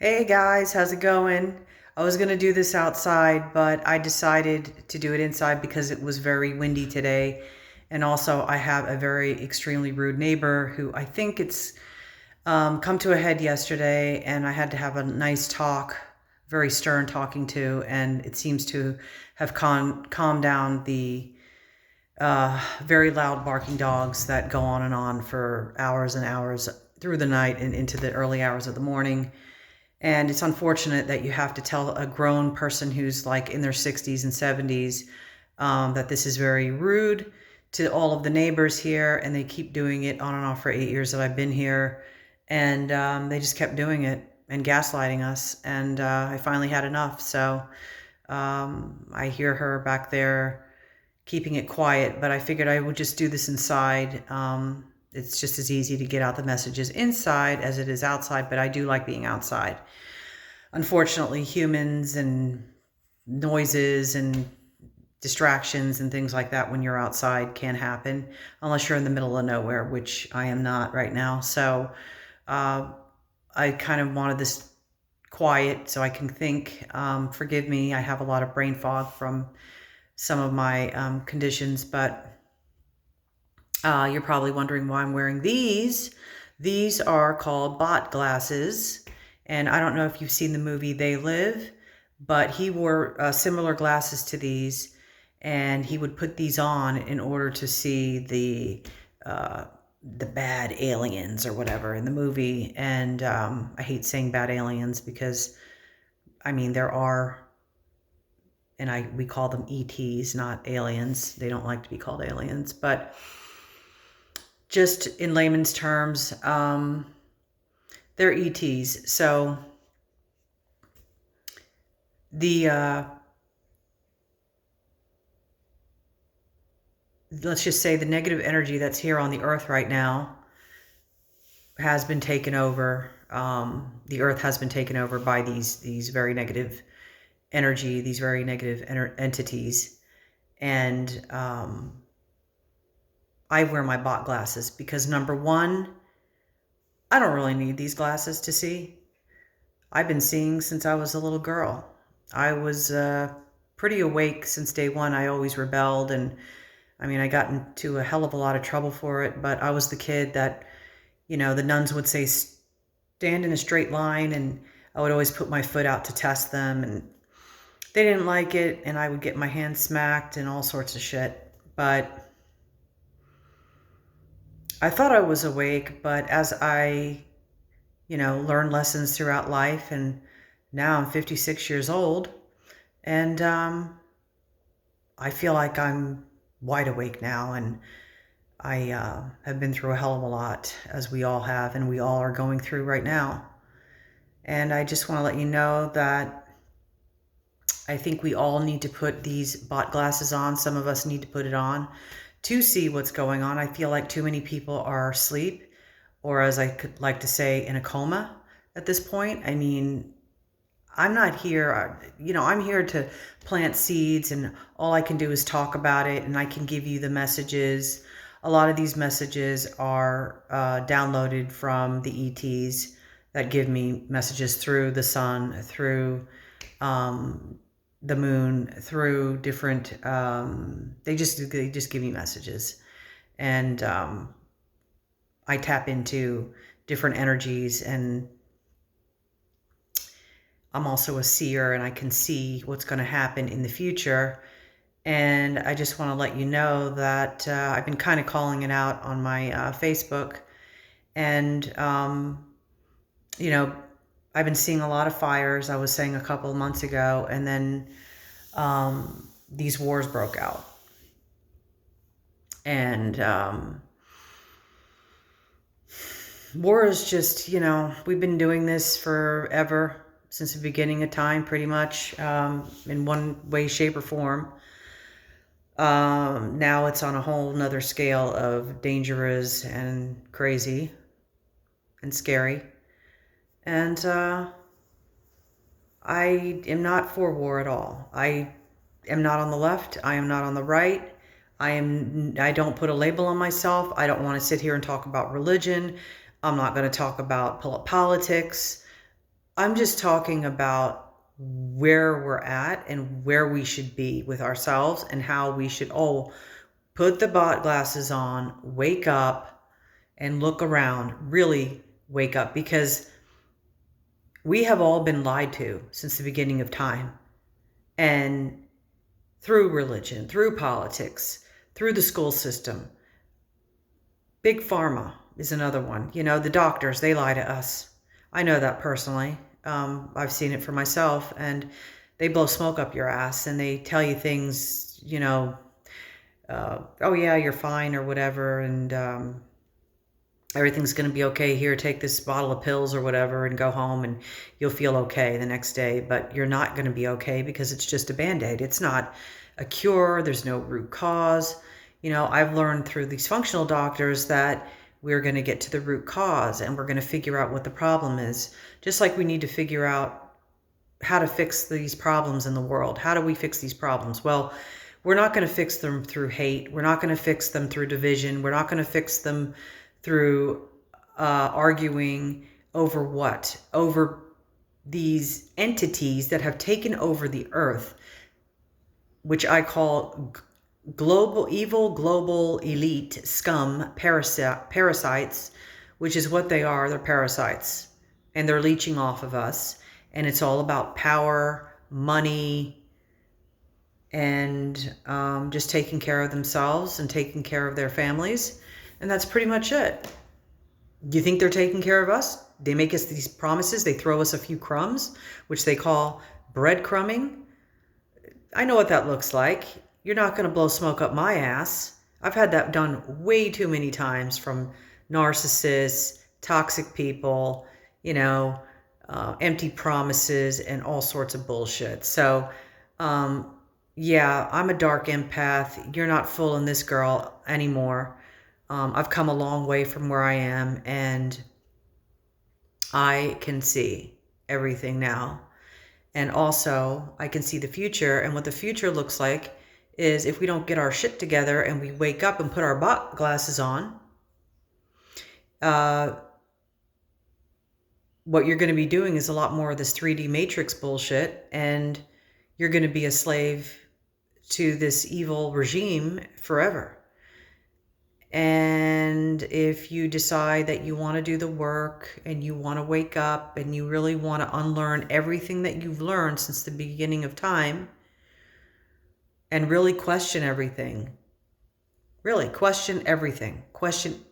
Hey guys, how's it going? I was gonna do this outside, but I decided to do it inside because it was very windy today. And also, I have a very extremely rude neighbor who I think it's come to a head yesterday, and I had to have a nice talk, very stern talking to, and it seems to have calmed down the very loud barking dogs that go on and on for hours and hours through the night and into the early hours of the morning. And it's unfortunate that you have to tell a grown person who's like in their 60s and 70s that this is very rude to all of the neighbors here. And they keep doing it on and off for 8 years that I've been here. And they just kept doing it and gaslighting us. And I finally had enough. So I hear her back there keeping it quiet, but I figured I would just do this inside. It's just as easy to get out the messages inside as it is outside, but I do like being outside. Unfortunately, humans and noises and distractions and things like that when you're outside can happen unless you're in the middle of nowhere, which I am not right now. So I kind of wanted this quiet so I can think. Forgive me, I have a lot of brain fog from some of my conditions, but you're probably wondering why I'm wearing these. These are called bot glasses. And I don't know if you've seen the movie They Live, but he wore similar glasses to these, and he would put these on in order to see the bad aliens or whatever in the movie. And I hate saying bad aliens because, I mean, there are, and we call them ETs, not aliens. They don't like to be called aliens, but just in layman's terms, they're ETs. So the let's just say the negative energy that's here on the earth right now has been taken over. The earth has been taken over by these very negative energy, these very negative entities. And I wear my bot glasses because, number one, I don't really need these glasses to see. I've been seeing since I was a little girl. I was pretty awake since day one. I always rebelled, and I mean, I got into a hell of a lot of trouble for it, but I was the kid that, the nuns would say, stand in a straight line, and I would always put my foot out to test them, and they didn't like it, and I would get my hand smacked and all sorts of shit. But I thought I was awake, but as I, learned lessons throughout life, and now I'm 56 years old, and I feel like I'm wide awake now, and I have been through a hell of a lot, as we all have, and we all are going through right now. And I just want to let you know that I think we all need to put these bot glasses on. Some of us need to put it on to see what's going on. I feel like too many people are asleep, or as I could like to say, in a coma at this point. I mean, I'm not here, I'm here to plant seeds, and all I can do is talk about it, and I can give you the messages. A lot of these messages are downloaded from the ETs that give me messages through the sun, through the moon, through different, they just give me messages. And I tap into different energies, and I'm also a seer, and I can see what's going to happen in the future. And I just want to let you know that I've been kind of calling it out on my Facebook. And, I've been seeing a lot of fires. I was saying a couple of months ago, and then these wars broke out. And war is just, we've been doing this forever, since the beginning of time, pretty much, in one way, shape, or form. Now it's on a whole nother scale of dangerous and crazy and scary. And I am not for war at all. I am not on the left. I am not on the right. I don't put a label on myself. I don't want to sit here and talk about religion. I'm not going to talk about politics. I'm just talking about where we're at and where we should be with ourselves and how we should all put the bot glasses on, wake up and look around, really wake up, because we have all been lied to since the beginning of time. And through religion, through politics, through the school system. Big pharma is another one. You know, the doctors, they lie to us. I know that personally. I've seen it for myself, and they blow smoke up your ass and they tell you things, you know, oh yeah, you're fine or whatever, and everything's going to be okay here. Take this bottle of pills or whatever and go home and you'll feel okay the next day. But you're not going to be okay because it's just a Band-Aid. It's not a cure. There's no root cause. You know, I've learned through these functional doctors that we're going to get to the root cause and we're going to figure out what the problem is. Just like we need to figure out how to fix these problems in the world. How do we fix these problems? Well, we're not going to fix them through hate. We're not going to fix them through division. We're not going to fix them through arguing over what? Over these entities that have taken over the earth, which I call evil global elite scum parasites, which is what they are. They're parasites, and they're leeching off of us. And it's all about power, money, and just taking care of themselves and taking care of their families. And that's pretty much it. Do you think they're taking care of us? They make us these promises. They throw us a few crumbs, which they call breadcrumbing. I know what that looks like. You're not going to blow smoke up my ass. I've had that done way too many times from narcissists, toxic people, you know, empty promises and all sorts of bullshit. So, yeah, I'm a dark empath. You're not fooling this girl anymore. I've come a long way from where I am, and I can see everything now. And also, I can see the future, and what the future looks like is if we don't get our shit together and we wake up and put our bot glasses on, what you're going to be doing is a lot more of this 3D Matrix bullshit, and you're going to be a slave to this evil regime forever. And if you decide that you want to do the work and you want to wake up and you really want to unlearn everything that you've learned since the beginning of time and really question everything, question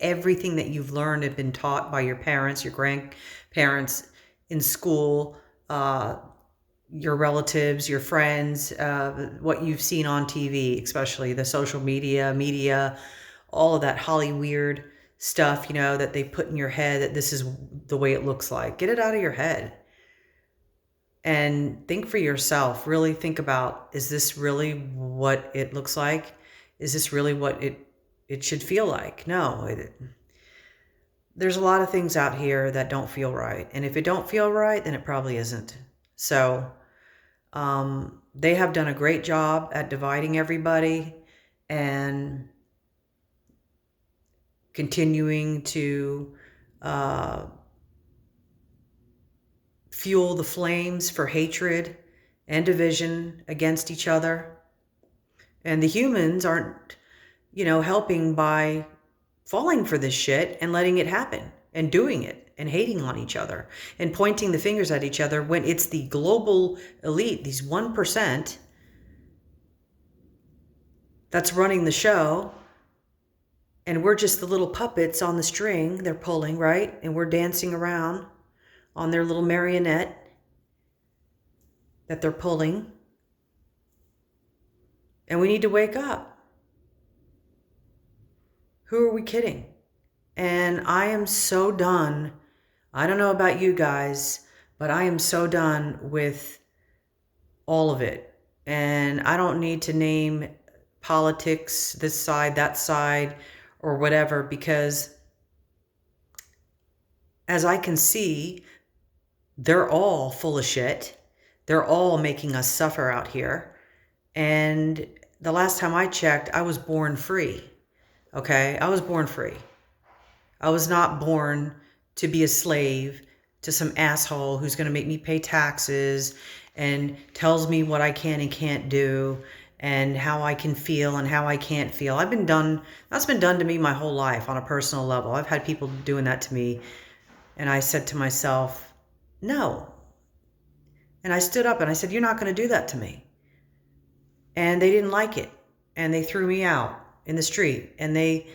everything that you've learned and been taught by your parents, your grandparents, in school, your relatives, your friends, what you've seen on TV, especially the social media, all of that Hollywood stuff, you know, that they put in your head that this is the way it looks like. Get it out of your head and think for yourself. Really think about, is this really what it looks like? Is this really what it should feel like? No. There's a lot of things out here that don't feel right. And if it don't feel right, then it probably isn't. So they have done a great job at dividing everybody and continuing to fuel the flames for hatred and division against each other. And the humans aren't, you know, helping by falling for this shit and letting it happen and doing it and hating on each other and pointing the fingers at each other when it's the global elite, these 1%, that's running the show. And we're just the little puppets on the string they're pulling, right? And we're dancing around on their little marionette that they're pulling. And we need to wake up. Who are we kidding? And I am so done. I don't know about you guys, but I am so done with all of it. And I don't need to name politics, this side, that side, or whatever, because as I can see, they're all full of shit. They're all making us suffer out here. And the last time I checked, I was born free. Okay? I was born free. I was not born to be a slave to some asshole who's going to make me pay taxes and tells me what I can and can't do and how I can feel and how I can't feel. That's been done to me my whole life on a personal level. I've had people doing that to me, and I said to myself, no. And I stood up and I said, you're not going to do that to me. And they didn't like it, and they threw me out in the street, and they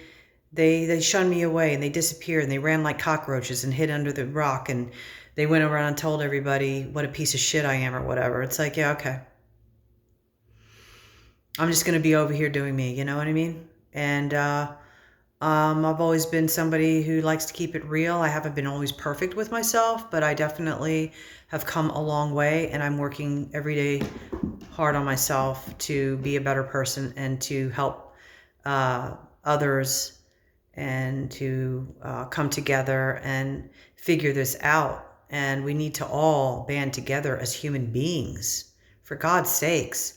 shunned me away, and they disappeared, and they ran like cockroaches and hid under the rock, and they went around and told everybody what a piece of shit I am or whatever. It's like, yeah, okay. I'm just going to be over here doing me, you know what I mean? And I've always been somebody who likes to keep it real. I haven't been always perfect with myself, but I definitely have come a long way, and I'm working every day hard on myself to be a better person and to help others and to come together and figure this out. And we need to all band together as human beings, for God's sakes.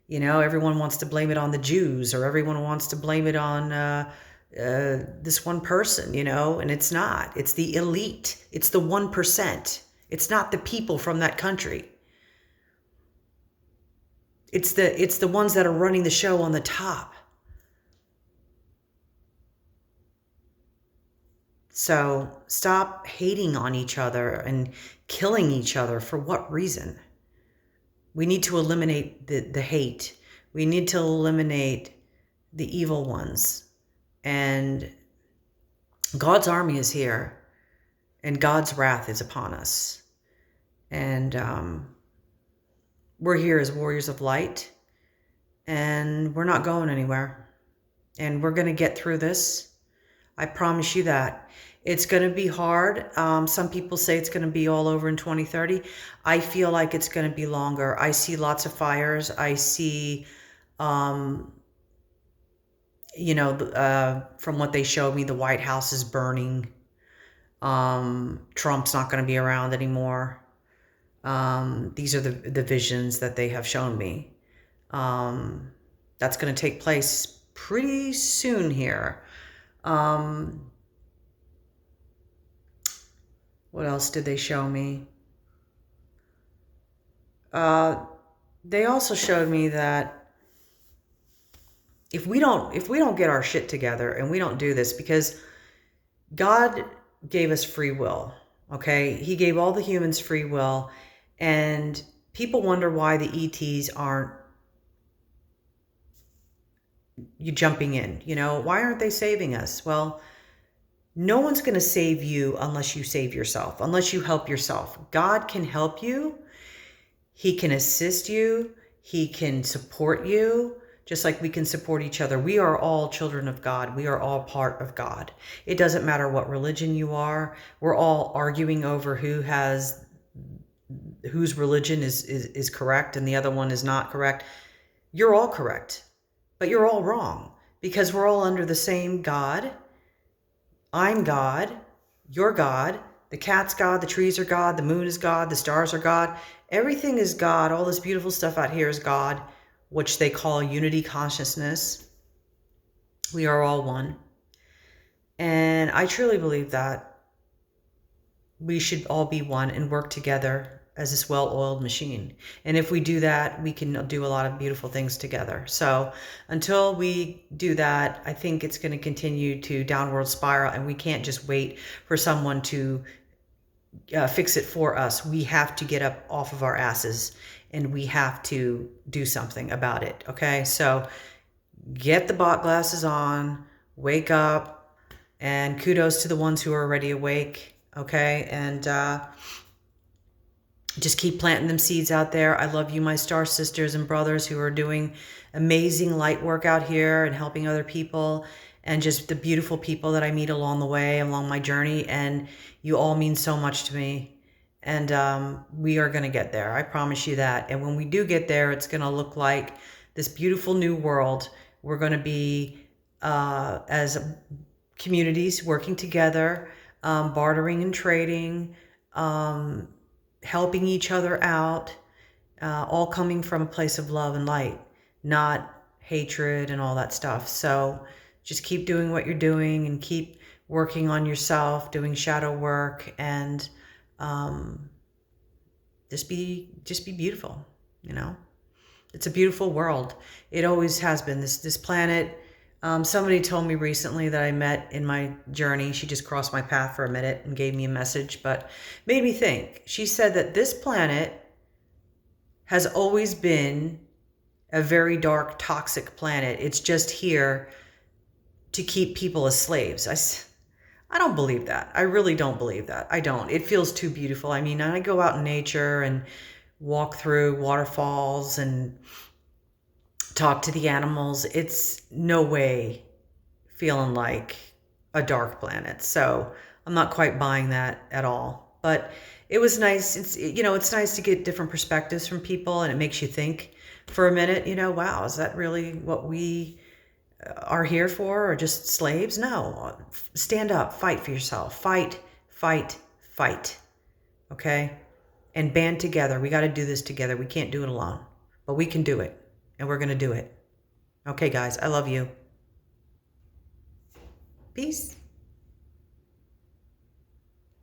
You know, everyone wants to blame it on the Jews, or everyone wants to blame it on this one person, you know, and it's not. It's the elite. It's the 1%. It's not the people from that country. It's the ones that are running the show on the top. So stop hating on each other and killing each other. For what reason? We need to eliminate the hate. We need to eliminate the evil ones. And God's army is here, and God's wrath is upon us. And we're here as warriors of light, and we're not going anywhere. And we're going to get through this. I promise you that. It's going to be hard. Some people say it's going to be all over in 2030. I feel like it's going to be longer. I see lots of fires. I see, from what they showed me, the White House is burning. Trump's not going to be around anymore. These are the visions that they have shown me. That's going to take place pretty soon here. What else did they show me? They also showed me that if we don't get our shit together and we don't do this, because God gave us free will, okay? He gave all the humans free will, and people wonder why the ETs aren't jumping in, you know? Why aren't they saving us? Well, no one's going to save you unless you save yourself, unless you help yourself. God can help you. He can assist you. He can support you, just like we can support each other. We are all children of God. We are all part of God. It doesn't matter what religion you are. We're all arguing over whose religion is correct and the other one is not correct. You're all correct, but you're all wrong, because we're all under the same God. I'm God, you're God, the cat's God, the trees are God, the moon is God, the stars are God. Everything is God. All this beautiful stuff out here is God, which they call unity consciousness. We are all one. And I truly believe that we should all be one and work together as this well-oiled machine. And if we do that, we can do a lot of beautiful things together. So until we do that, I think it's going to continue to downward spiral, and we can't just wait for someone to fix it for us. We have to get up off of our asses, and we have to do something about it. Okay, so get the bot glasses on, wake up, and kudos to the ones who are already awake. Okay, and just keep planting them seeds out there. I love you, my star sisters and brothers who are doing amazing light work out here and helping other people, and just the beautiful people that I meet along the way, along my journey. And you all mean so much to me. And we are going to get there. I promise you that. And when we do get there, it's going to look like this beautiful new world. We're going to be, as communities, working together, bartering and trading, helping each other out, all coming from a place of love and light, not hatred and all that stuff. So just keep doing what you're doing and keep working on yourself, doing shadow work, and Um, just be beautiful, you know? It's a beautiful world. It always has been. This planet. Somebody told me recently that I met in my journey. She just crossed my path for a minute and gave me a message, but made me think. She said that this planet has always been a very dark, toxic planet. It's just here to keep people as slaves. I don't believe that. I really don't believe that. I don't. It feels too beautiful. I mean, I go out in nature and walk through waterfalls and talk to the animals. It's no way feeling like a dark planet. So I'm not quite buying that at all. But it was nice. It's nice to get different perspectives from people, and it makes you think for a minute, wow, is that really what we are here for, or just slaves? No. Stand up, fight for yourself. Fight, fight, fight. Okay? And band together. We got to do this together. We can't do it alone. But we can do it. And we're going to do it. Okay, guys, I love you. Peace.